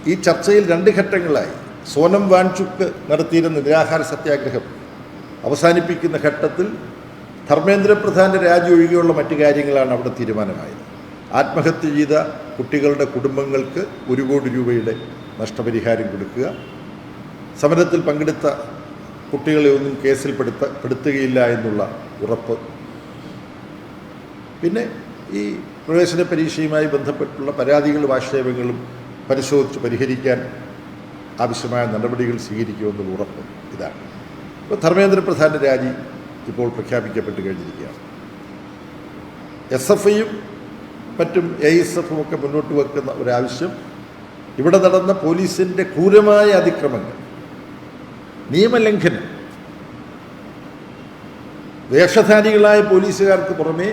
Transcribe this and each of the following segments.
ഈ ചർച്ചയിൽ രണ്ട് ഘട്ടങ്ങളായി. സോനം വാങ്ചുക്ക് നടത്തിയിരുന്ന നിരാഹാര സത്യാഗ്രഹം അവസാനിപ്പിക്കുന്ന ഘട്ടത്തിൽ ധർമ്മേന്ദ്ര പ്രധാൻ്റെ രാജി ഒഴികെയുള്ള മറ്റു കാര്യങ്ങളാണ് അവിടെ തീരുമാനമായത്. ആത്മഹത്യ ചെയ്ത കുട്ടികളുടെ കുടുംബങ്ങൾക്ക് 1 കോടി രൂപയുടെ നഷ്ടപരിഹാരം കൊടുക്കുക, സമരത്തിൽ പങ്കെടുത്ത കുട്ടികളെ ഒന്നും കേസിൽ പെടുത്തുകയില്ല എന്നുള്ള ഉറപ്പ്, പിന്നെ ഈ പ്രവേശന പരീക്ഷയുമായി ബന്ധപ്പെട്ടുള്ള പരാതികളും ആക്ഷേപങ്ങളും പരിശോധിച്ച് പരിഹരിക്കാൻ ആവശ്യമായ നടപടികൾ സ്വീകരിക്കുമെന്നുള്ള ഉറപ്പ്. ഇതാണ് ഇപ്പോൾ ധർമ്മേന്ദ്ര പ്രധാൻ്റെ രാജി ഇപ്പോൾ പ്രഖ്യാപിക്കപ്പെട്ട് കഴിഞ്ഞിരിക്കുകയാണ്. SFIയും മറ്റും AISFും ഒക്കെ മുന്നോട്ട് വെക്കുന്ന ഒരാവശ്യം, ഇവിടെ നടന്ന പോലീസിൻ്റെ ക്രൂരമായ അതിക്രമങ്ങൾ, നിയമലംഘനം, വേഷധാരികളായ പോലീസുകാർക്ക് പുറമേ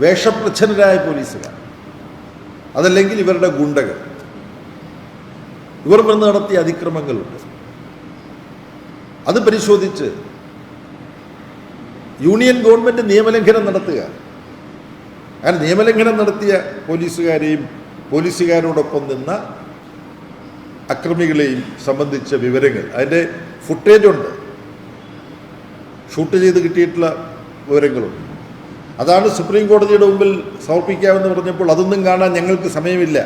വേഷപ്രച്ഛന്നരായ പോലീസുകാർ, അതല്ലെങ്കിൽ ഇവരുടെ ഗുണ്ടകൾ, ഇവർ വന്ന് നടത്തിയ അതിക്രമങ്ങളുണ്ട്. അത് പരിശോധിച്ച് യൂണിയൻ ഗവൺമെൻറ് നിയമലംഘനം നടത്തുക, അങ്ങനെ നിയമലംഘനം നടത്തിയ പോലീസുകാരെയും പോലീസുകാരോടൊപ്പം നിന്ന അക്രമികളെയും സംബന്ധിച്ച വിവരങ്ങൾ, അതിൻ്റെ ഫുട്ടേജുണ്ട്, ഷൂട്ട് ചെയ്ത് കിട്ടിയിട്ടുള്ള വിവരങ്ങളുണ്ട്. അതാണ് സുപ്രീം കോടതിയുടെ മുമ്പിൽ സമർപ്പിക്കാമെന്ന് പറഞ്ഞപ്പോൾ അതൊന്നും കാണാൻ ഞങ്ങൾക്ക് സമയമില്ല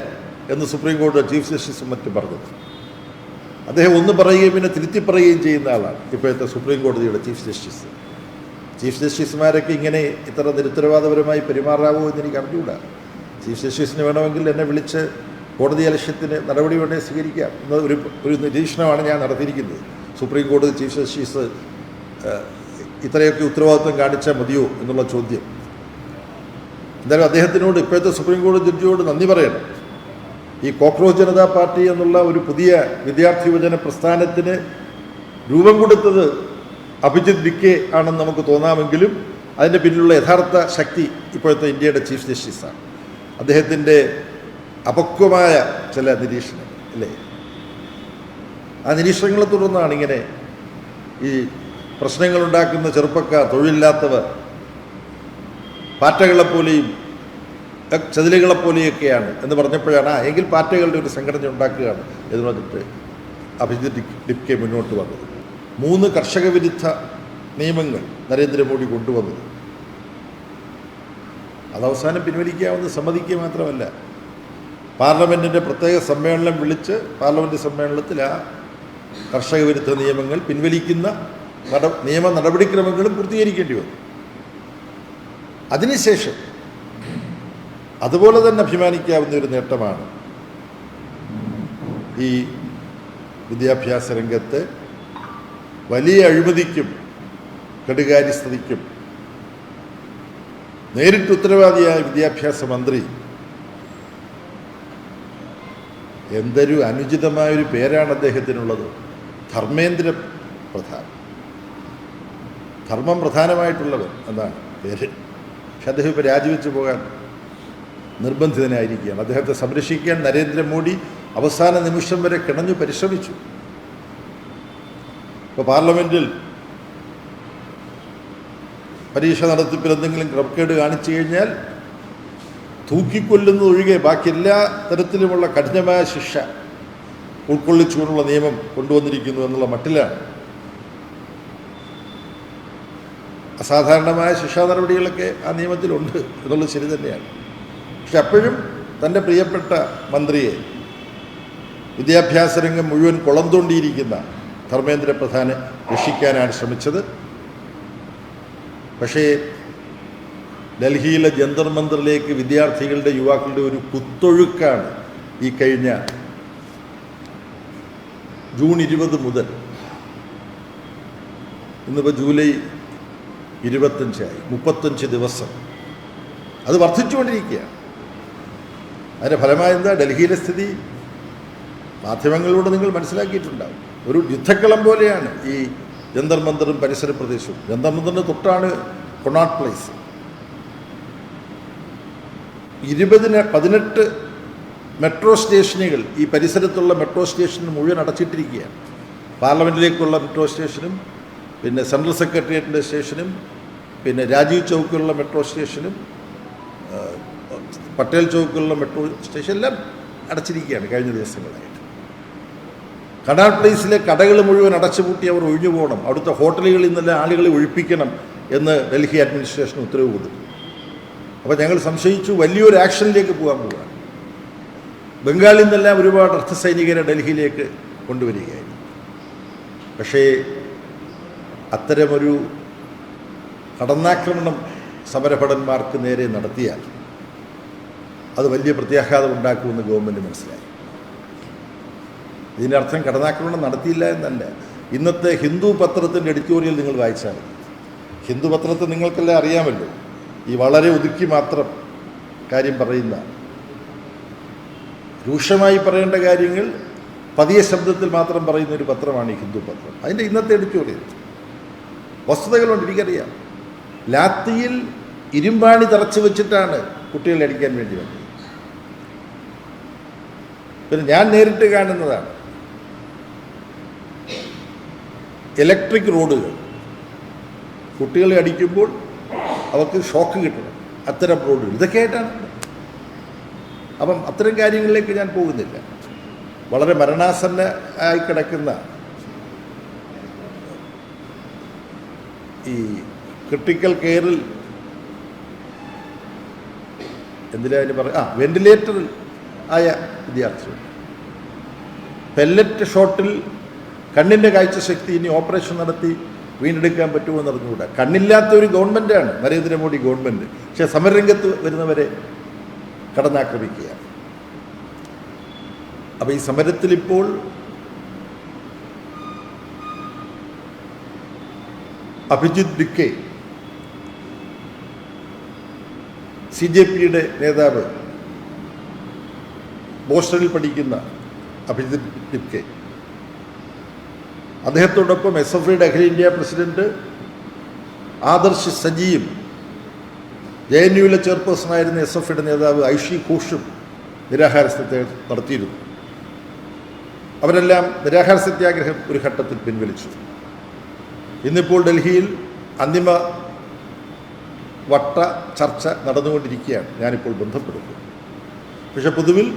എന്ന് സുപ്രീം കോടതി ചീഫ് ജസ്റ്റിസും മറ്റും പറഞ്ഞത്. അദ്ദേഹം ഒന്ന് പറയുകയും പിന്നെ തിരുത്തി പറയുകയും ചെയ്യുന്ന ആളാണ് ഇപ്പോഴത്തെ സുപ്രീം കോടതിയുടെ ചീഫ് ജസ്റ്റിസ്. ചീഫ് ജസ്റ്റിസുമാരൊക്കെ ഇങ്ങനെ ഇത്ര നിരുത്തരവാദപരമായി പെരുമാറാവോ എന്ന് എനിക്ക് അറിഞ്ഞുകൂടാ. ചീഫ് ജസ്റ്റിസിന് വേണമെങ്കിൽ എന്നെ വിളിച്ച് കോടതി അലക്ഷ്യത്തിന് നടപടി വേണേൽ സ്വീകരിക്കാം എന്ന ഒരു നിരീക്ഷണമാണ് ഞാൻ നടത്തിയിരിക്കുന്നത്. സുപ്രീം കോടതി ചീഫ് ജസ്റ്റിസ് ഇത്രയൊക്കെ ഉത്തരവാദിത്വം കാണിച്ചാൽ മതിയോ എന്നുള്ള ചോദ്യം. എന്തായാലും അദ്ദേഹത്തിനോട്, ഇപ്പോഴത്തെ സുപ്രീം കോടതി ജഡ്ജിയോട് നന്ദി പറയണം. ഈ കോക്രോച്ച് ജനതാ പാർട്ടി എന്നുള്ള ഒരു പുതിയ വിദ്യാർത്ഥി യുവജന പ്രസ്ഥാനത്തിന് രൂപം കൊടുത്തത് അഭിജിത്ത് ഡിക്കെ ആണെന്ന് നമുക്ക് തോന്നാമെങ്കിലും അതിൻ്റെ പിന്നിലുള്ള യഥാർത്ഥ ശക്തി ഇപ്പോഴത്തെ ഇന്ത്യയുടെ ചീഫ് ജസ്റ്റിസാണ്. അദ്ദേഹത്തിൻ്റെ അപക്വമായ ചില നിരീക്ഷണങ്ങൾ അല്ലേ, ആ നിരീക്ഷണങ്ങളെ തുടർന്നാണ് ഇങ്ങനെ ഈ പ്രശ്നങ്ങളുണ്ടാക്കുന്ന ചെറുപ്പക്കാർ, തൊഴിലില്ലാത്തവർ, പാറ്റകളെപ്പോലെയും ചതിലുകളെപ്പോലെയൊക്കെയാണ് എന്ന് പറഞ്ഞപ്പോഴാണ് എങ്കിൽ പാറ്റകളുടെ ഒരു സംഘടന ഉണ്ടാക്കുകയാണ് എന്ന് പറഞ്ഞിട്ട് അഭിജിത്ത് ഡിക്കെ മുന്നോട്ട് വന്നത്. 3 കർഷക വിരുദ്ധ നിയമങ്ങൾ നരേന്ദ്രമോദി കൊണ്ടുവന്നത് അതവസാനം പിൻവലിക്കാമെന്ന് സമ്മതിക്കുക മാത്രമല്ല, പാർലമെൻറ്റിൻ്റെ പ്രത്യേക സമ്മേളനം വിളിച്ച് പാർലമെൻറ്റ് സമ്മേളനത്തിൽ ആ കർഷക വിരുദ്ധ നിയമങ്ങൾ പിൻവലിക്കുന്ന നിയമ നടപടിക്രമങ്ങളും പൂർത്തീകരിക്കേണ്ടി വന്നു. അതിനുശേഷം അതുപോലെ തന്നെ അഭിമാനിക്കാവുന്ന ഒരു നേട്ടമാണ് ഈ വിദ്യാഭ്യാസ രംഗത്ത് വലിയ അഴിമതിക്കും കെടുകാര്യസ്ഥതയ്ക്കും നേരിട്ട് ഉത്തരവാദിയായ വിദ്യാഭ്യാസ മന്ത്രി, എന്തൊരു അനുചിതമായൊരു പേരാണ് അദ്ദേഹത്തിനുള്ളത്, ധർമ്മേന്ദ്ര പ്രധാൻ. ധർമ്മം പ്രധാനമായിട്ടുള്ളവൻ എന്നാണ് പേര്. പക്ഷെ അദ്ദേഹം ഇപ്പോൾ രാജിവെച്ച് പോകാൻ നിർബന്ധിതനായിരിക്കുകയാണ്. അദ്ദേഹത്തെ സംരക്ഷിക്കാൻ നരേന്ദ്രമോദി അവസാന നിമിഷം വരെ കിണഞ്ഞു പരിശ്രമിച്ചു. ഇപ്പോൾ പാർലമെൻറ്റിൽ പരീക്ഷ നടത്തിപ്പിൽ എന്തെങ്കിലും ക്രമക്കേട് കാണിച്ചു കഴിഞ്ഞാൽ തൂക്കിക്കൊല്ലുന്നതൊഴികെ ബാക്കി എല്ലാ തരത്തിലുമുള്ള കഠിനമായ ശിക്ഷ ഉൾക്കൊള്ളിച്ചുകൊണ്ടുള്ള നിയമം കൊണ്ടുവന്നിരിക്കുന്നു എന്നുള്ള മട്ടിലാണ്. അസാധാരണമായ ശിക്ഷാ നടപടികളൊക്കെ ആ നിയമത്തിലുണ്ട് എന്നുള്ളത് ശരി തന്നെയാണ്. പക്ഷെ അപ്പോഴും തൻ്റെ പ്രിയപ്പെട്ട മന്ത്രിയെ, വിദ്യാഭ്യാസ രംഗം മുഴുവൻ കുളം തോണ്ടിയിരിക്കുന്ന ധർമ്മേന്ദ്ര പ്രധാനെ രക്ഷിക്കാനാണ് ശ്രമിച്ചത്. പക്ഷേ ഡൽഹിയിലെ ജന്തർ മന്ദറിലേക്ക് വിദ്യാർത്ഥികളുടെ, യുവാക്കളുടെ ഒരു കുത്തൊഴുക്കാണ് ഈ കഴിഞ്ഞ ജൂൺ 20 മുതൽ, ഇന്നിപ്പോൾ ജൂലൈ 25 35 ദിവസം അത് വർദ്ധിച്ചുകൊണ്ടിരിക്കുകയാണ്. അതിൻ്റെ ഫലമായി എന്താ? ഡൽഹിയിലെ സ്ഥിതി മാധ്യമങ്ങളിലൂടെ നിങ്ങൾ മനസ്സിലാക്കിയിട്ടുണ്ടാകും. ഒരു യുദ്ധക്കളം പോലെയാണ് ഈ ജന്തർ മന്ദറും പരിസര പ്രദേശവും. ജന്തർ മന്ദറിന് തൊട്ടാണ് കൊണാട്ട് പ്ലേസ്. 18 മെട്രോ സ്റ്റേഷനുകൾ ഈ പരിസരത്തുള്ള മെട്രോ സ്റ്റേഷൻ മുഴുവൻ അടച്ചിട്ടിരിക്കുകയാണ്. പാർലമെൻറ്റിലേക്കുള്ള മെട്രോ സ്റ്റേഷനും, പിന്നെ സെൻട്രൽ സെക്രട്ടേറിയറ്റിൻ്റെ സ്റ്റേഷനും, പിന്നെ രാജീവ് ചൗക്കിലുള്ള മെട്രോ സ്റ്റേഷനും, പട്ടേൽ ചൗക്കിലുള്ള മെട്രോ സ്റ്റേഷൻ എല്ലാം അടച്ചിരിക്കുകയാണ് കഴിഞ്ഞ ദിവസങ്ങളായിട്ട്. കനാൽ പ്ലേസിലെ കടകൾ മുഴുവൻ അടച്ചുപൂട്ടി അവർ ഒഴിഞ്ഞു പോകണം, അവിടുത്തെ ഹോട്ടലുകളിൽ നിന്നെല്ലാം ആളുകളെ ഒഴിപ്പിക്കണം എന്ന് ഡൽഹി അഡ്മിനിസ്ട്രേഷൻ ഉത്തരവ് കൊടുത്തു. അപ്പോൾ ഞങ്ങൾ സംശയിച്ചു വലിയൊരു ആക്ഷനിലേക്ക് പോകാൻ പോവുകയാണ്. ബംഗാളിൽ നിന്നെല്ലാം ഒരുപാട് അർദ്ധസൈനികരെ ഡൽഹിയിലേക്ക് കൊണ്ടുവരികയായിരുന്നു. പക്ഷേ അത്തരമൊരു കടന്നാക്രമണം സമരഭടന്മാർക്ക് നേരെ നടത്തിയാൽ അത് വലിയ പ്രത്യാഘാതം ഉണ്ടാക്കുമെന്ന് ഗവൺമെൻറ് മനസ്സിലായി. ഇതിനർത്ഥം കടന്നാക്രമണം നടത്തിയില്ല എന്നല്ല. ഇന്നത്തെ ഹിന്ദു പത്രത്തിൻ്റെ എഡിറ്റോറിയൽ നിങ്ങൾ വായിച്ചാൽ മതി. ഹിന്ദു പത്രത്തെ നിങ്ങൾക്കെല്ലാം അറിയാമല്ലോ, ഈ വളരെ ഒതുക്കി മാത്രം കാര്യം പറയുന്ന, രൂക്ഷമായി പറയേണ്ട കാര്യങ്ങൾ പതിയെ ശബ്ദത്തിൽ മാത്രം പറയുന്ന ഒരു പത്രമാണ് ഈ ഹിന്ദു പത്രം. അതിൻ്റെ ഇന്നത്തെ എഡിറ്റോറിയൽ വസ്തുതകളുണ്ട്, എനിക്കറിയാം. ലാത്തിയിൽ ഇരുമ്പാണി തറച്ചു വെച്ചിട്ടാണ് കുട്ടികളെ അടിക്കാൻ വേണ്ടി വന്നത്. പിന്നെ ഞാൻ നേരിട്ട് കാണുന്നതാണ് ഇലക്ട്രിക് റോഡുകൾ. കുട്ടികളെ അടിക്കുമ്പോൾ അവർക്ക് ഷോക്ക് കിട്ടണം, അത്തരം റോഡുകൾ ഇതൊക്കെയായിട്ടാണ്. അപ്പം അത്തരം കാര്യങ്ങളിലേക്ക് ഞാൻ പോകുന്നില്ല. വളരെ മരണാസന്നമായി കിടക്കുന്ന ഈ ക്രിട്ടിക്കൽ കെയറിൽ എന്തിനായാലും വെന്റിലേറ്ററിൽ ആയ വിദ്യാർത്ഥികൾ, പെല്ലറ്റ് ഷോട്ടിൽ കണ്ണിൻ്റെ കാഴ്ചശക്തി ഇനി ഓപ്പറേഷൻ നടത്തി വീണ്ടെടുക്കാൻ പറ്റുമോ എന്ന് അറിഞ്ഞുകൂടാ. കണ്ണില്ലാത്ത ഒരു ഗവൺമെൻറ്റാണ് നരേന്ദ്രമോദി ഗവൺമെൻറ്. പക്ഷേ സമരരംഗത്ത് വരുന്നവരെ കടന്നാക്രമിക്കുകയാണ്. അപ്പോൾ ഈ സമരത്തിലിപ്പോൾ അഭിജിത് ഡിക്കെ, CJPയുടെ നേതാവ്, ബോസ്റ്റണിൽ പഠിക്കുന്ന അഭിജിത് ഡിക്കെ, അദ്ദേഹത്തോടൊപ്പം SFIയുടെ അഖിലേന്ത്യാ പ്രസിഡന്റ് ആദർശ് സജിയും JNUവിലെ ചെയർപേഴ്സണായിരുന്ന SFIയുടെ നേതാവ് ഐഷി ഘോഷും നിരാഹാര സത്യാഗ്രഹം നടത്തിയിരുന്നു. അവരെല്ലാം നിരാഹാര സത്യാഗ്രഹം ഒരു ഘട്ടത്തിൽ പിൻവലിച്ചു. ഇന്നിപ്പോൾ ഡൽഹിയിൽ അന്തിമ വട്ട ചർച്ച നടന്നുകൊണ്ടിരിക്കുകയാണ്, ഞാനിപ്പോൾ ബന്ധപ്പെടുന്നത്. പക്ഷേ പൊതുവിൽ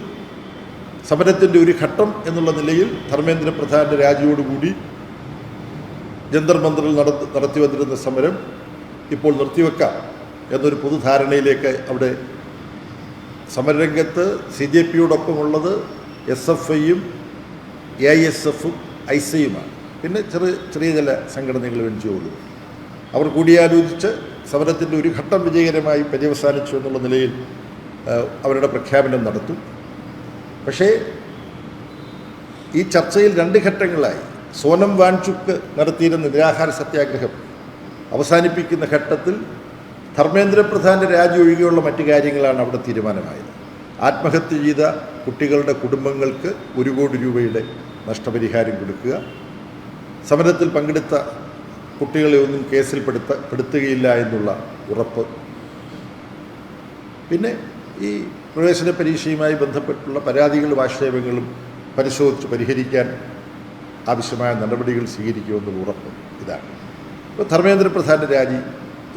സമരത്തിൻ്റെ ഒരു ഘട്ടം എന്നുള്ള നിലയിൽ ധർമ്മേന്ദ്ര പ്രധാൻ്റെ രാജിയോടുകൂടി ജന്തർ മന്ദറിൽ നടത്തി വന്നിരുന്ന സമരം ഇപ്പോൾ നിർത്തിവെക്കാം എന്നൊരു പൊതുധാരണയിലേക്ക് അവിടെ സമരരംഗത്ത് CJPയോടൊപ്പമുള്ളത് SFIയും AISFും ഐസയുമാണ്. പിന്നെ ചെറിയ ചില സംഘടനകൾ വെഞ്ചുള്ളൂ. അവർ കൂടിയാലോചിച്ച് സമരത്തിൻ്റെ ഒരു ഘട്ടം വിജയകരമായി പര്യവസാനിച്ചു എന്നുള്ള നിലയിൽ അവരുടെ പ്രഖ്യാപനം നടത്തും. പക്ഷേ ഈ ചർച്ചയിൽ രണ്ട് ഘട്ടങ്ങളായി സോനം വാങ്ചുക്ക് നടത്തിയിരുന്ന നിരാഹാര സത്യാഗ്രഹം അവസാനിപ്പിക്കുന്ന ഘട്ടത്തിൽ ധർമ്മേന്ദ്ര പ്രധാൻ്റെ രാജി ഒഴികെയുള്ള മറ്റു കാര്യങ്ങളാണ് അവിടെ തീരുമാനമായത്. ആത്മഹത്യ ചെയ്ത കുട്ടികളുടെ കുടുംബങ്ങൾക്ക് 1 കോടി രൂപയുടെ നഷ്ടപരിഹാരം കൊടുക്കുക, സമരത്തിൽ പങ്കെടുത്ത കുട്ടികളെ ഒന്നും കേസിൽ പെടുത്തുകയില്ല എന്നുള്ള ഉറപ്പ്, പിന്നെ ഈ പ്രവേശന പരീക്ഷയുമായി ബന്ധപ്പെട്ടുള്ള പരാതികളും ആക്ഷേപങ്ങളും പരിശോധിച്ച് പരിഹരിക്കാൻ ആവശ്യമായ നടപടികൾ സ്വീകരിക്കുമെന്നുള്ള ഉറപ്പ്. ഇതാണ് ഇപ്പോൾ ധർമ്മേന്ദ്ര പ്രധാൻ്റെ രാജി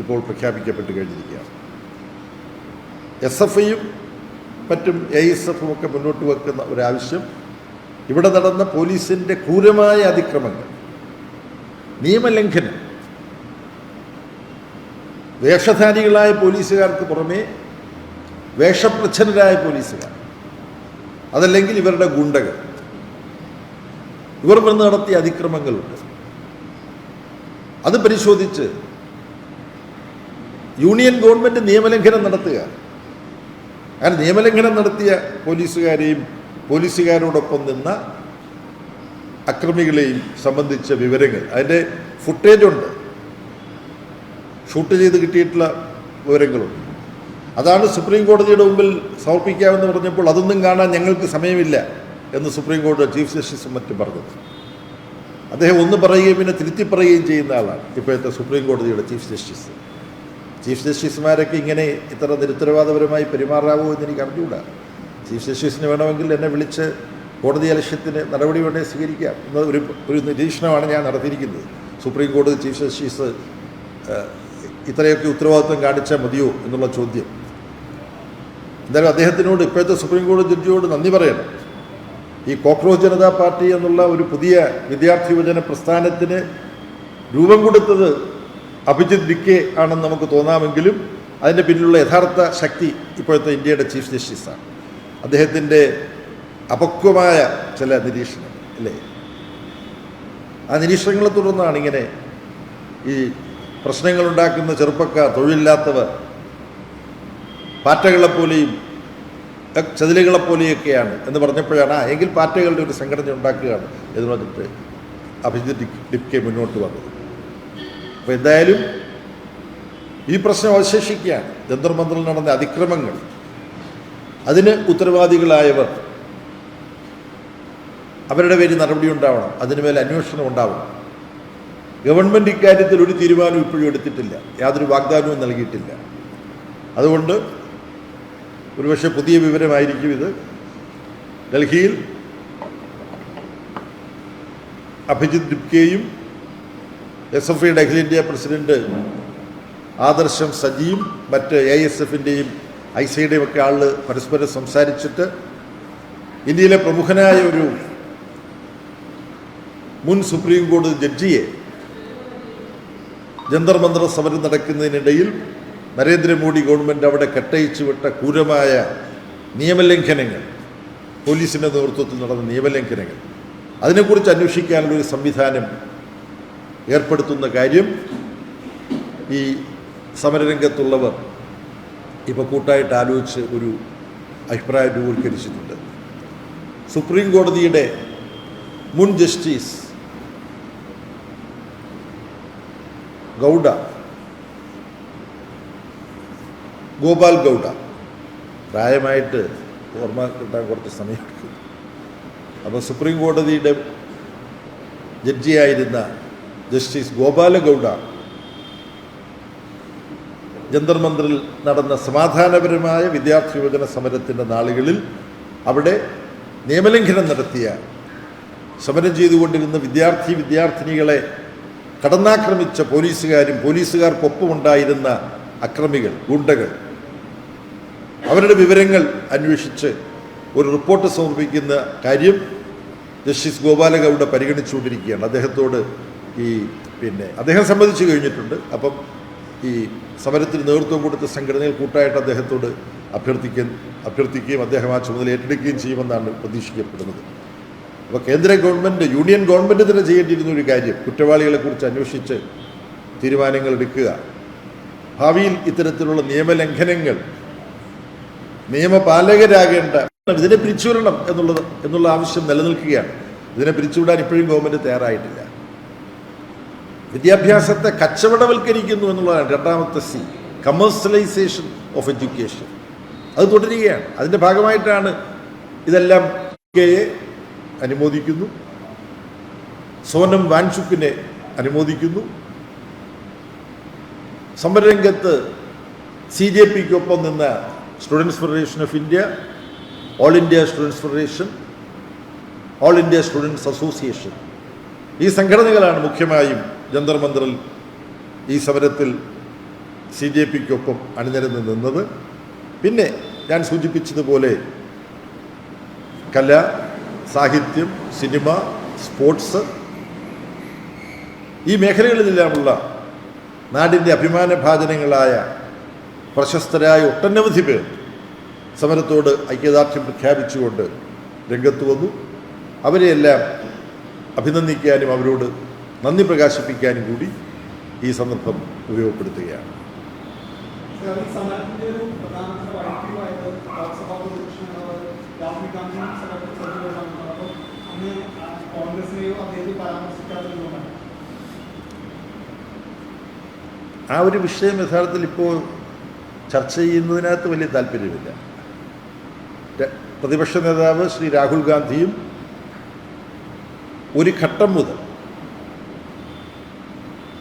ഇപ്പോൾ പ്രഖ്യാപിക്കപ്പെട്ട് കഴിഞ്ഞിരിക്കുകയാണ്. SFIയും മറ്റും AISFും ഒക്കെ മുന്നോട്ട് വെക്കുന്ന ഒരാവശ്യം, ഇവിടെ നടന്ന പോലീസിൻ്റെ ക്രൂരമായ അതിക്രമങ്ങൾ, നിയമലംഘനം, വേഷധാരികളായ പോലീസുകാർക്ക് പുറമേ വേഷപ്രച്ഛന്നരായ പോലീസുകാർ, അതല്ലെങ്കിൽ ഇവരുടെ ഗുണ്ടകൾ, ഇവർ വന്ന് നടത്തിയ അതിക്രമങ്ങളുണ്ട്. അത് പരിശോധിച്ച് യൂണിയൻ ഗവൺമെൻറ് നിയമലംഘനം നടത്തുക, അങ്ങനെ നിയമലംഘനം നടത്തിയ പോലീസുകാരെയും പോലീസുകാരോടൊപ്പം നിന്ന അക്രമികളെയും സംബന്ധിച്ച വിവരങ്ങൾ, അതിൻ്റെ ഫുട്ടേജുണ്ട്, ഷൂട്ട് ചെയ്ത് കിട്ടിയിട്ടുള്ള വിവരങ്ങളുണ്ട്. അതാണ് സുപ്രീം കോടതിയുടെ മുമ്പിൽ സമർപ്പിക്കാമെന്ന് പറഞ്ഞപ്പോൾ അതൊന്നും കാണാൻ ഞങ്ങൾക്ക് സമയമില്ല എന്ന് സുപ്രീം കോടതി ചീഫ് ജസ്റ്റിസും മറ്റും പറഞ്ഞത്. അദ്ദേഹം ഒന്ന് പറയുകയും പിന്നെ തിരുത്തി പറയുകയും ചെയ്യുന്ന ആളാണ് ഇപ്പോഴത്തെ സുപ്രീം കോടതിയുടെ ചീഫ് ജസ്റ്റിസ്. ചീഫ് ജസ്റ്റിസുമാരൊക്കെ ഇങ്ങനെ ഇത്ര നിരുത്തരവാദപരമായി പെരുമാറാവോ എന്ന് എനിക്ക് അറിഞ്ഞുകൂടാ. ചീഫ് ജസ്റ്റിസിന് വേണമെങ്കിൽ എന്നെ വിളിച്ച് കോടതി അലക്ഷ്യത്തിന് നടപടി വേണ്ടേ സ്വീകരിക്കാം എന്ന ഒരു നിരീക്ഷണമാണ് ഞാൻ നടത്തിയിരിക്കുന്നത്. സുപ്രീം കോടതി ചീഫ് ജസ്റ്റിസ് ഇത്രയൊക്കെ ഉത്തരവാദിത്വം കാണിച്ചാൽ മതിയോ എന്നുള്ള ചോദ്യം. എന്തായാലും അദ്ദേഹത്തിനോട്, ഇപ്പോഴത്തെ സുപ്രീം കോടതി ജഡ്ജിയോട് നന്ദി പറയണം. ഈ കോക്രോച്ച് ജനതാ പാർട്ടി എന്നുള്ള ഒരു പുതിയ വിദ്യാർത്ഥി യുവജന പ്രസ്ഥാനത്തിന് രൂപം കൊടുത്തത് അഭിജിത്ത് ഡിക്കെ ആണെന്ന് നമുക്ക് തോന്നാമെങ്കിലും അതിൻ്റെ പിന്നിലുള്ള യഥാർത്ഥ ശക്തി ഇപ്പോഴത്തെ ഇന്ത്യയുടെ ചീഫ് ജസ്റ്റിസാണ്. അദ്ദേഹത്തിൻ്റെ അപക്വമായ ചില നിരീക്ഷണങ്ങൾ അല്ലേ, ആ നിരീക്ഷണങ്ങളെ തുടർന്നാണ് ഇങ്ങനെ ഈ പ്രശ്നങ്ങളുണ്ടാക്കുന്ന ചെറുപ്പക്കാർ, തൊഴിലില്ലാത്തവർ, പാറ്റകളെപ്പോലെയും ചതിലുകളെപ്പോലെയൊക്കെയാണ് എന്ന് പറഞ്ഞപ്പോഴാണ് എങ്കിൽ പാറ്റകളുടെ ഒരു സംഘടന ഉണ്ടാക്കുകയാണ് എന്ന് പറഞ്ഞിട്ട് അഭിജിത്ത് ഡിക്കെ മുന്നോട്ട് വന്നത്. അപ്പോൾ എന്തായാലും ഈ പ്രശ്നം അവശേഷിക്കുകയാണ്. ജന്തർ മന്ദറിൽ നടന്ന അതിക്രമങ്ങൾ, അതിന് ഉത്തരവാദികളായവർ, അവരുടെ പേരിൽ നടപടി ഉണ്ടാവണം, അതിനുമേൽ അന്വേഷണം ഉണ്ടാവണം. ഗവൺമെൻറ് ഇക്കാര്യത്തിൽ ഒരു തീരുമാനവും ഇപ്പോഴും എടുത്തിട്ടില്ല, യാതൊരു വാഗ്ദാനവും നൽകിയിട്ടില്ല. അതുകൊണ്ട് ഒരുപക്ഷെ പുതിയ വിവരമായിരിക്കും ഇത്. ഡൽഹിയിൽ അഭിജിത്ത് ഡിക്കെയും SFIയുടെ അഖിലേന്ത്യാ പ്രസിഡന്റ് ആദർശം സജിയും മറ്റ് AISFൻ്റെയും ICIയുടെയും ഒക്കെ ആള് പരസ്പരം സംസാരിച്ചിട്ട് ഇന്ത്യയിലെ പ്രമുഖനായ ഒരു മുൻ സുപ്രീം കോടതി ജഡ്ജിയെ ജന്തർ മന്ദർ സമരം നടക്കുന്നതിനിടയിൽ നരേന്ദ്രമോദി ഗവൺമെൻറ് അവിടെ കെട്ടയിച്ചു വിട്ട ക്രൂരമായ നിയമലംഘനങ്ങൾ, പോലീസിൻ്റെ നേതൃത്വത്തിൽ നടന്ന നിയമലംഘനങ്ങൾ, അതിനെക്കുറിച്ച് അന്വേഷിക്കാനുള്ളൊരു സംവിധാനം ഏർപ്പെടുത്തുന്ന കാര്യം ഈ സമരരംഗത്തുള്ളവർ ഇപ്പോൾ കൂട്ടായിട്ട് ആലോചിച്ച് ഒരു അഭിപ്രായം രൂപീകരിച്ചിട്ടുണ്ട്. സുപ്രീം കോടതിയുടെ മുൻ ജസ്റ്റിസ് ഗോപാൽ ഗൗഡ, പ്രായമായിട്ട് ഓർമ്മ കിട്ടാൻ കുറച്ച് സമയമെടുക്കും. അപ്പോൾ സുപ്രീം കോടതിയുടെ ജഡ്ജിയായിരുന്ന ജസ്റ്റിസ് ഗോപാല ഗൗഡ ജന്തർ മന്ദറിൽ നടന്ന സമാധാനപരമായ വിദ്യാർത്ഥി യുവജന സമരത്തിൻ്റെ നാളുകളിൽ അവിടെ നിയമലംഘനം നടത്തിയ, സമരം ചെയ്തുകൊണ്ടിരുന്ന വിദ്യാർത്ഥിനികളെ കടന്നാക്രമിച്ച പോലീസുകാരും പോലീസുകാർക്കൊപ്പമുണ്ടായിരുന്ന അക്രമികൾ, ഗുണ്ടകൾ, അവരുടെ വിവരങ്ങൾ അന്വേഷിച്ച് ഒരു റിപ്പോർട്ട് സമർപ്പിക്കുന്ന കാര്യം ജസ്റ്റിസ് ഗോപാല ഗൗഡ പരിഗണിച്ചുകൊണ്ടിരിക്കുകയാണ്. അദ്ദേഹത്തോട് അദ്ദേഹം സമ്മതിച്ചു കഴിഞ്ഞിട്ടുണ്ട്. അപ്പം ഈ സമരത്തിന് നേതൃത്വം കൊടുത്ത സംഘടനകൾ കൂട്ടായിട്ട് അദ്ദേഹത്തോട് അഭ്യർത്ഥിക്കുകയും അദ്ദേഹം ആ ചുമതല ഏറ്റെടുക്കുകയും ചെയ്യുമെന്നാണ് പ്രതീക്ഷിക്കപ്പെടുന്നത്. അപ്പോൾ കേന്ദ്ര ഗവൺമെൻറ്, യൂണിയൻ ഗവൺമെൻറ് തന്നെ ചെയ്യേണ്ടിയിരുന്ന ഒരു കാര്യം, കുറ്റവാളികളെക്കുറിച്ച് അന്വേഷിച്ച് തീരുമാനങ്ങൾ എടുക്കുക. ഭാവിയിൽ ഇത്തരത്തിലുള്ള നിയമലംഘനങ്ങൾ നിയമപാലകരാകേണ്ട ഇതിനെ പിരിച്ചുവിടണം എന്നുള്ള ആവശ്യം നിലനിൽക്കുകയാണ്. ഇതിനെ പിരിച്ചുവിടാൻ ഇപ്പോഴും ഗവൺമെൻറ് തയ്യാറായിട്ടില്ല. വിദ്യാഭ്യാസത്തെ കച്ചവടവൽക്കരിക്കുന്നു എന്നുള്ളതാണ് രണ്ടാമത്തെ C, കമേഴ്സ്യലൈസേഷൻ ഓഫ് എഡ്യൂക്കേഷൻ. അത് തുടരുകയാണ്. അതിൻ്റെ ഭാഗമായിട്ടാണ് ഇതെല്ലാം. യെ അനുമോദിക്കുന്നു, സോനം വാൻചുക്കിനെ അനുമോദിക്കുന്നു, സമരരംഗത്ത് CJPക്കൊപ്പം നിന്ന students federation of India, all India students federation, all India students association, ഈ സംഘടനകളാണ് മുഖ്യമായും ജന്തർ മന്ദറിൽ ഈ സമരത്തിൽ CJPക്കൊപ്പം അണിനിരന്ന് നിന്നത്. പിന്നെ ഞാൻ സൂചിപ്പിച്ചതുപോലെ കല, സാഹിത്യം, സിനിമ, സ്പോർട്സ്, ഈ മേഖലകളിലെല്ലാമുള്ള നാടിൻ്റെ അഭിമാനഭാജനങ്ങളായ പ്രശസ്തരായ ഒട്ടനവധി പേർ സമരത്തോട് ഐക്യദാർഢ്യം പ്രഖ്യാപിച്ചുകൊണ്ട് രംഗത്ത് വന്നു. അവരെയെല്ലാം അഭിനന്ദിക്കാനും അവരോട് നന്ദി പ്രകാശിപ്പിക്കാനും കൂടി ഈ സന്ദർഭം ഉപയോഗപ്പെടുത്തുകയാണ്. ആ ഒരു വിഷയം യഥാർത്ഥത്തിൽ ഇപ്പോൾ ചർച്ച ചെയ്യുന്നതിനകത്ത് വലിയ താല്പര്യമില്ല. പ്രതിപക്ഷ നേതാവ് ശ്രീ രാഹുൽ ഗാന്ധിയും ഒരു ഘട്ടം മുതൽ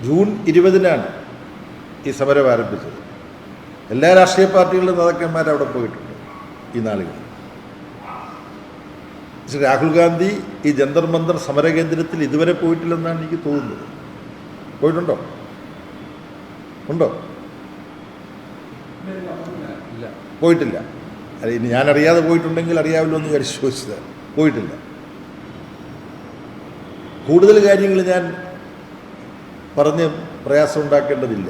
ജൂൺ 20-നാണ് ഈ സമരം ആരംഭിച്ചത്. എല്ലാ രാഷ്ട്രീയ പാർട്ടികളുടെ നേതാക്കന്മാർ അവിടെ പോയിട്ടുണ്ട് ഈ നാളുകളിൽ. ശ്രീ രാഹുൽ ഗാന്ധി ഈ ജന്തർ മന്ദർ സമരകേന്ദ്രത്തിൽ ഇതുവരെ പോയിട്ടില്ലെന്നാണ് എനിക്ക് തോന്നുന്നത്. പോയിട്ടുണ്ടോ? ഉണ്ടോ? പോയിട്ടില്ല. ഇനി ഞാനറിയാതെ പോയിട്ടുണ്ടെങ്കിൽ അറിയാമല്ലോ എന്ന് വിചാരിച്ച് ചോദിച്ചത്. പോയിട്ടില്ല. കൂടുതൽ കാര്യങ്ങൾ ഞാൻ പറഞ്ഞ് പ്രയാസം ഉണ്ടാക്കേണ്ടതില്ല.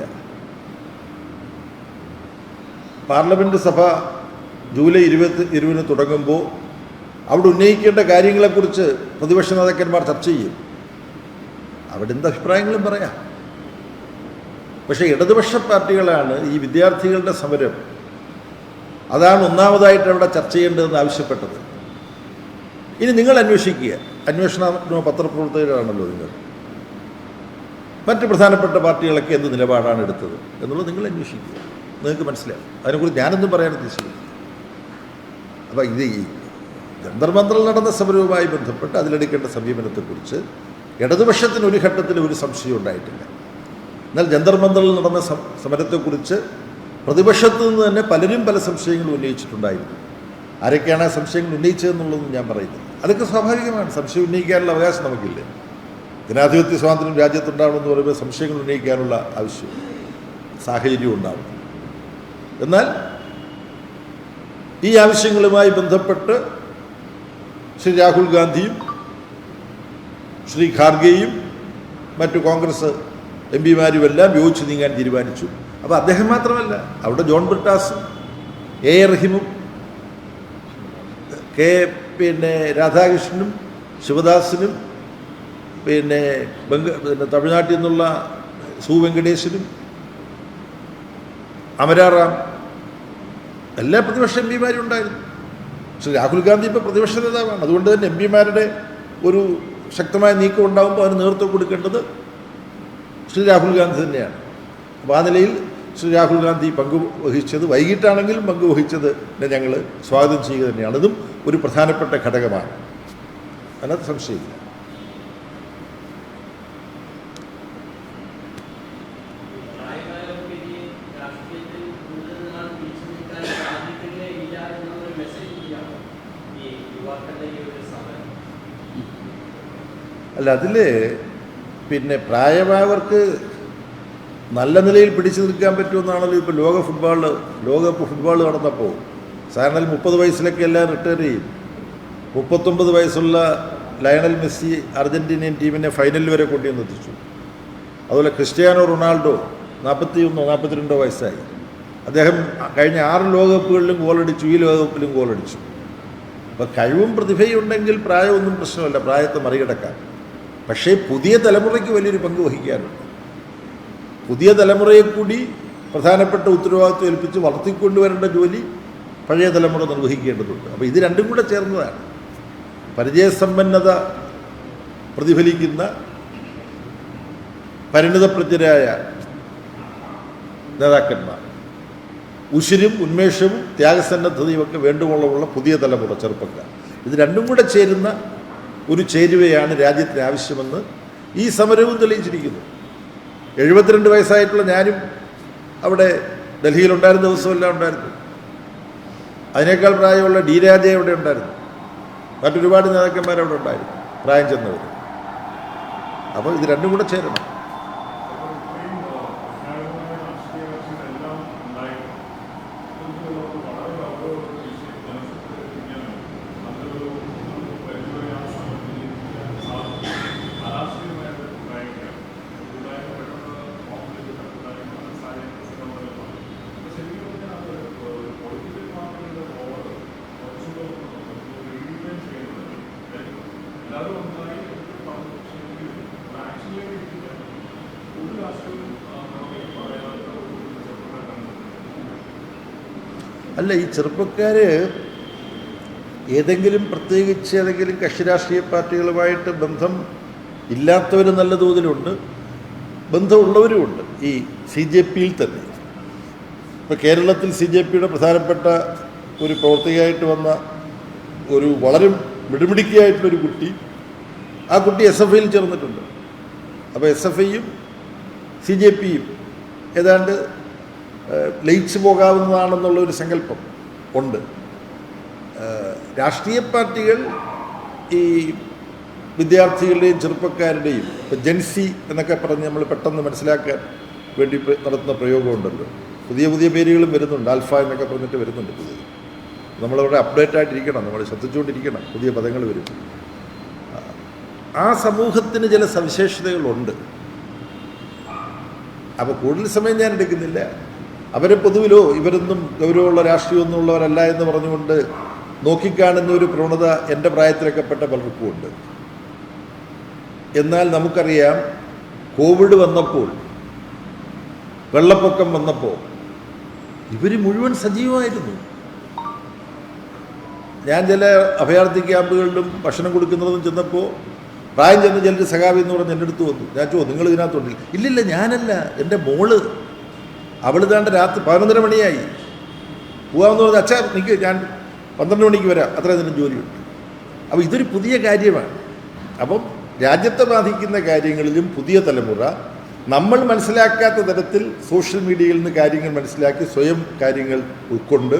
പാർലമെൻറ്റ് സഭ ജൂലൈ 20 തുടങ്ങുമ്പോൾ അവിടെ ഉന്നയിക്കേണ്ട കാര്യങ്ങളെക്കുറിച്ച് പ്രതിപക്ഷ നേതാക്കന്മാർ ചർച്ച ചെയ്യും. അവിടെ എന്ത് അഭിപ്രായങ്ങളും പറയാം. പക്ഷേ ഇടതുപക്ഷ പാർട്ടികളാണ് ഈ വിദ്യാർത്ഥികളുടെ സമരം, അതാണ് ഒന്നാമതായിട്ട് അവിടെ ചർച്ച ചെയ്യേണ്ടതെന്ന് ആവശ്യപ്പെട്ടത്. ഇനി നിങ്ങൾ അന്വേഷിക്കുക, അന്വേഷണ പത്രപ്രവർത്തകരാണല്ലോ നിങ്ങൾ, മറ്റ് പ്രധാനപ്പെട്ട പാർട്ടികളൊക്കെ എന്ത് നിലപാടാണ് എടുത്തത് എന്നുള്ളത് നിങ്ങൾ അന്വേഷിക്കുക, നിങ്ങൾക്ക് മനസ്സിലാവും. അതിനെക്കുറിച്ച് ഞാനൊന്നും പറയാൻ ഉദ്ദേശിക്കുന്നു. അപ്പോൾ ഇത് ഈ ജന്തർ മന്ദറിൽ നടന്ന സമരവുമായി ബന്ധപ്പെട്ട് അതിലെടുക്കേണ്ട സമീപനത്തെക്കുറിച്ച് ഇടതുപക്ഷത്തിന് ഒരു ഘട്ടത്തിൽ ഒരു സംശയം ഉണ്ടായിട്ടില്ല. എന്നാൽ ജന്തർ മന്ദറിൽ നടന്ന സമരത്തെക്കുറിച്ച് പ്രതിപക്ഷത്തു നിന്ന് തന്നെ പലരും പല സംശയങ്ങൾ ഉന്നയിച്ചിട്ടുണ്ടായിരുന്നു. ആരൊക്കെയാണ് ആ സംശയങ്ങൾ ഉന്നയിച്ചതെന്നുള്ളതൊന്നും ഞാൻ പറയുന്നില്ല. അതൊക്കെ സ്വാഭാവികമാണ്. സംശയം ഉന്നയിക്കാനുള്ള അവകാശം നമുക്കില്ല. ജനാധിപത്യ സ്വാതന്ത്ര്യം രാജ്യത്തുണ്ടാവണമെന്ന് പറയുമ്പോൾ സംശയങ്ങൾ ഉന്നയിക്കാനുള്ള ആവശ്യം സാഹചര്യം ഉണ്ടാവും. എന്നാൽ ഈ ആവശ്യങ്ങളുമായി ബന്ധപ്പെട്ട് ശ്രീ രാഹുൽ ഗാന്ധിയും ശ്രീ ഖാർഗെയും മറ്റു കോൺഗ്രസ് എംപിമാരുമെല്ലാം യോജിച്ച് നീങ്ങാൻ തീരുമാനിച്ചു. അപ്പോൾ അദ്ദേഹം മാത്രമല്ല, അവിടെ ജോൺ ബ്രിട്ടാസും എ റഹീമും രാധാകൃഷ്ണനും ശിവദാസനും പിന്നെ തമിഴ്നാട്ടിൽ നിന്നുള്ള സു വെങ്കടേശനും അമരാറാം എല്ലാ പ്രതിപക്ഷ എം പിമാരും ഉണ്ടായിരുന്നു. പക്ഷേ രാഹുൽ ഗാന്ധി ഇപ്പോൾ പ്രതിപക്ഷ നേതാവാണ്. അതുകൊണ്ട് തന്നെ എം പിമാരുടെ ഒരു ശക്തമായ നീക്കം ഉണ്ടാകുമ്പോൾ അതിന് നേതൃത്വം കൊടുക്കേണ്ടത് ശ്രീ രാഹുൽ ഗാന്ധി തന്നെയാണ്. അപ്പോൾ ആ നിലയിൽ ശ്രീ രാഹുൽ ഗാന്ധി പങ്കുവഹിച്ചത്, വൈകിട്ടാണെങ്കിലും പങ്കുവഹിച്ചത് ഞങ്ങൾ സ്വാഗതം ചെയ്യുക തന്നെയാണ്. അതും ഒരു പ്രധാനപ്പെട്ട ഘടകമാണ്, അതിനകത്ത് സംശയമില്ല. അല്ല, അതിൽ പിന്നെ പ്രായമായവർക്ക് നല്ല നിലയിൽ പിടിച്ചു നിൽക്കാൻ പറ്റുമെന്നാണല്ലോ ഇപ്പോൾ ലോകകപ്പ് ഫുട്ബോൾ നടന്നപ്പോൾ. സാധാരണ 30 വയസ്സിലൊക്കെ എല്ലാം റിട്ടയർ ചെയ്യും. 39 വയസ്സുള്ള ലയണൽ മെസ്സി അർജൻറ്റീനിയൻ ടീമിനെ ഫൈനലിൽ വരെ കൊണ്ടുവന്നെത്തിച്ചു. അതുപോലെ ക്രിസ്ത്യാനോ റൊണാൾഡോ 41-42 വയസ്സായി. അദ്ദേഹം കഴിഞ്ഞ 6 ലോകകപ്പുകളിലും ഗോളടിച്ചു, ഈ ലോകകപ്പിലും ഗോളടിച്ചു. അപ്പോൾ കഴിവും പ്രതിഭയും ഉണ്ടെങ്കിൽ പ്രായമൊന്നും പ്രശ്നമല്ല, പ്രായത്തെ മറികടക്കാൻ. പക്ഷേ പുതിയ തലമുറയ്ക്ക് വലിയൊരു പങ്ക് വഹിക്കാനുണ്ട്. പുതിയ തലമുറയെ കൂടി പ്രധാനപ്പെട്ട ഉത്തരവാദിത്വം ഏൽപ്പിച്ച് വളർത്തിക്കൊണ്ടുവരേണ്ട ജോലി പഴയ തലമുറ നിർവഹിക്കേണ്ടതുണ്ട്. അപ്പോൾ ഇത് രണ്ടും കൂടെ ചേർന്നതാണ്. പരിചയസമ്പന്നത പ്രതിഫലിക്കുന്ന പരിണിതപ്രജ്ഞരായ നേതാക്കന്മാർ, ഉശിരും ഉന്മേഷവും ത്യാഗസന്നദ്ധതയും ഒക്കെ വേണ്ടുമുള്ള പുതിയ തലമുറ ചെറുപ്പക്കാർ, ഇത് രണ്ടും കൂടെ ചേരുന്ന ഒരു ചേരുവയാണ് രാജ്യത്തിന് ആവശ്യമെന്ന് ഈ സമരവും തെളിയിച്ചിരിക്കുന്നു. 72 വയസ്സായിട്ടുള്ള ഞാനും അവിടെ ഡൽഹിയിലുണ്ടായിരുന്ന ദിവസമെല്ലാം ഉണ്ടായിരുന്നു. അതിനേക്കാൾ പ്രായമുള്ള ഡി രാജ അവിടെ ഉണ്ടായിരുന്നു. മറ്റൊരുപാട് നേതാക്കന്മാർ അവിടെ ഉണ്ടായിരുന്നു, പ്രായം ചെന്നവർ. അപ്പോൾ ഇത് രണ്ടും കൂടെ ചേരണം. അല്ല, ഈ ചെറുപ്പക്കാർ പ്രത്യേകിച്ച് ഏതെങ്കിലും കക്ഷി രാഷ്ട്രീയ പാർട്ടികളുമായിട്ട് ബന്ധം ഇല്ലാത്തവർ നല്ല തോതിലുണ്ട്, ബന്ധമുള്ളവരുമുണ്ട്. ഈ CJPയിൽ തന്നെ ഇപ്പോൾ കേരളത്തിൽ CJPയുടെ പ്രധാനപ്പെട്ട ഒരു പ്രവർത്തകയായിട്ട് വന്ന ഒരു വളരെ മിടുമിടുക്കിയായിട്ടുള്ളൊരു കുട്ടി, ആ കുട്ടി SFIയിൽ ചേർന്നിട്ടുണ്ട്. അപ്പോൾ SFIയും CJPയും ഏതാണ്ട് ലയിച്ചു പോകാവുന്നതാണെന്നുള്ളൊരു സങ്കല്പം ഉണ്ട്. രാഷ്ട്രീയ പാർട്ടികൾ ഈ വിദ്യാർത്ഥികളുടെയും ചെറുപ്പക്കാരുടെയും ഇപ്പോൾ ജെൻസി എന്നൊക്കെ പറഞ്ഞ് നമ്മൾ പെട്ടെന്ന് മനസ്സിലാക്കാൻ വേണ്ടി നടത്തുന്ന പ്രയോഗമുണ്ടല്ലോ. പുതിയ പുതിയ പേരുകളും വരുന്നുണ്ട്, ആൽഫ എന്നൊക്കെ പറഞ്ഞിട്ട് വരുന്നുണ്ട് പുതിയത്. നമ്മളവിടെ അപ്ഡേറ്റ് ആയിട്ടിരിക്കണം, നമ്മൾ ശ്രദ്ധിച്ചുകൊണ്ടിരിക്കണം, പുതിയ പദങ്ങൾ വരും. ആ സമൂഹത്തിന് ചില സവിശേഷതകളുണ്ട്. അപ്പോൾ കൂടുതൽ സമയം ഞാൻ എടുക്കുന്നില്ല. അവരെ പൊതുവിലോ ഇവരൊന്നും ഗൗരവമുള്ള രാഷ്ട്രീയമൊന്നും ഉള്ളവരല്ല എന്ന് പറഞ്ഞുകൊണ്ട് നോക്കിക്കാണുന്ന ഒരു പ്രവണത എൻ്റെ പ്രായത്തിലൊക്കെപ്പെട്ട പലർക്കും ഉണ്ട്. എന്നാൽ നമുക്കറിയാം, കോവിഡ് വന്നപ്പോൾ, വെള്ളപ്പൊക്കം വന്നപ്പോൾ ഇവർ മുഴുവൻ സജീവമായിരുന്നു. ഞാൻ ചില അഭയാർത്ഥി ക്യാമ്പുകളിലും ഭക്ഷണം കൊടുക്കുന്നതും ചെന്നപ്പോൾ പ്രായം ചെന്ന് ചിലർ സഖാവി എന്ന് പറഞ്ഞ് എൻ്റെ അടുത്ത് വന്നു. ഞാൻ ചോദിച്ചു, നിങ്ങൾ ഇതിനകത്തുണ്ടില്ല? ഇല്ലില്ല, ഞാനല്ല, എൻ്റെ മോള്, അവൾ ഇതാണ്ട് രാത്രി 11:30 മണിയായി പോകാമെന്ന് പറഞ്ഞാൽ, അച്ഛാ നിൽക്ക്, ഞാൻ 12 മണിക്ക് വരാം, അത്രയും ദിനം ജോലിയുണ്ട്. അപ്പോൾ ഇതൊരു പുതിയ കാര്യമാണ്. അപ്പം രാജ്യത്തെ ബാധിക്കുന്ന കാര്യങ്ങളിലും പുതിയ തലമുറ നമ്മൾ മനസ്സിലാക്കാത്ത തരത്തിൽ സോഷ്യൽ മീഡിയയിൽ നിന്ന് കാര്യങ്ങൾ മനസ്സിലാക്കി സ്വയം കാര്യങ്ങൾ ഉൾക്കൊണ്ട്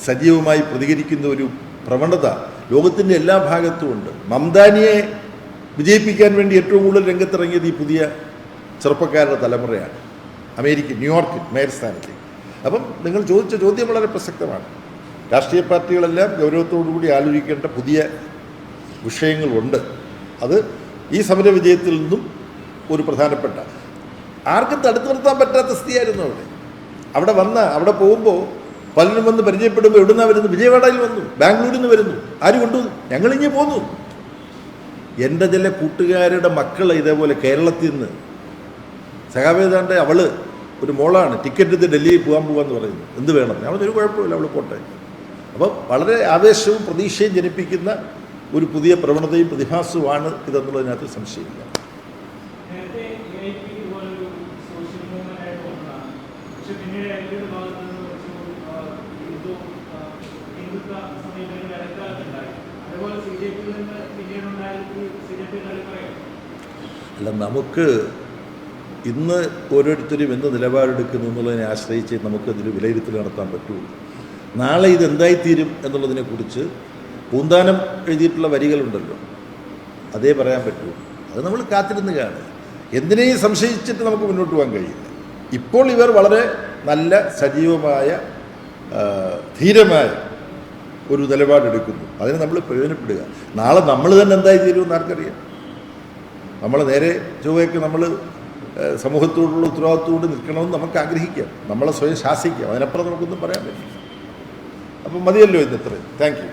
സജീവമായി പ്രതികരിക്കുന്ന ഒരു പ്രവണത ലോകത്തിൻ്റെ എല്ലാ ഭാഗത്തും ഉണ്ട്. മംദാനിയെ വിജയിപ്പിക്കാൻ വേണ്ടി ഏറ്റവും കൂടുതൽ രംഗത്തിറങ്ങിയത് ഈ പുതിയ ചെറുപ്പക്കാരുടെ തലമുറയാണ്. അമേരിക്ക, ന്യൂയോർക്കിൽ മേയർ സ്ഥാനത്ത്. അപ്പം നിങ്ങൾ ചോദിച്ച ചോദ്യം വളരെ പ്രസക്തമാണ്. രാഷ്ട്രീയ പാർട്ടികളെല്ലാം ഗൗരവത്തോടുകൂടി ആലോചിക്കേണ്ട പുതിയ വിഷയങ്ങളുണ്ട്. അത് ഈ സമര വിജയത്തിൽ നിന്നും ഒരു പ്രധാനപ്പെട്ട, ആർക്കും തടുത്തു നിർത്താൻ പറ്റാത്ത സ്ഥിതിയായിരുന്നു അവിടെ അവിടെ പോകുമ്പോൾ പലരും വന്ന് പരിചയപ്പെടുമ്പോൾ എവിടുന്നാണ് വരുന്നു? വിജയവാഡയിൽ വന്നു, ബാംഗ്ലൂരിൽ നിന്ന് വരുന്നു. ആര് കൊണ്ടുവന്നു? ഞങ്ങളിങ്ങ് പോന്നു. എൻ്റെ ചില കൂട്ടുകാരുടെ മക്കൾ ഇതേപോലെ കേരളത്തിൽ നിന്ന്, സഖാവേദാണ്ട് അവൾ ഒരു മോളാണ്, ടിക്കറ്റ് എടുത്ത് ഡൽഹിയിൽ പോകാമെന്ന് പറയുന്നു. എന്ത് വേണം? ഞാൻ ഒരു കുഴപ്പമില്ല, അവൾ പോട്ടെ. അപ്പം വളരെ ആവേശവും പ്രതീക്ഷയും ജനിപ്പിക്കുന്ന ഒരു പുതിയ പ്രവണതയും പ്രതിഭാസവുമാണ് ഇതെന്നുള്ളതിനകത്ത് സംശയമില്ല. അല്ല, നമുക്ക് ഇന്ന് ഓരോരുത്തരും എന്ത് നിലപാടെടുക്കുന്നു എന്നുള്ളതിനെ ആശ്രയിച്ച് നമുക്കതിൽ വിലയിരുത്തൽ നടത്താൻ പറ്റുള്ളൂ. നാളെ ഇതെന്തായിത്തീരും എന്നുള്ളതിനെക്കുറിച്ച് പൂന്താനം എഴുതിയിട്ടുള്ള വരികളുണ്ടല്ലോ, അതേ പറയാൻ പറ്റുള്ളൂ. അത് നമ്മൾ കാത്തിരുന്ന് കാണുക. എന്തിനേയും സംശയിച്ചിട്ട് നമുക്ക് മുന്നോട്ട് പോകാൻ കഴിയില്ല. ഇപ്പോൾ ഇവർ വളരെ നല്ല സജീവമായ ധീരമായ ഒരു നിലപാടെടുക്കുന്നു. അതിന് നമ്മൾ പ്രയോജനപ്പെടുക. നാളെ നമ്മൾ തന്നെ എന്തായി തീരുമെന്ന് ആർക്കറിയാം? നമ്മൾ നേരെ ചൊവ്വയ്ക്ക് നമ്മൾ സമൂഹത്തോടുള്ള ഉത്തരവാദിത്തോട് നിൽക്കണമെന്ന് നമുക്ക് ആഗ്രഹിക്കാം, നമ്മളെ സ്വയം ശാസിക്കാം. അതിനപ്പുറം നമുക്കൊന്നും പറയാൻ പറ്റില്ല. അപ്പം മതിയല്ലോ ഇന്നത്രയും. Thank you.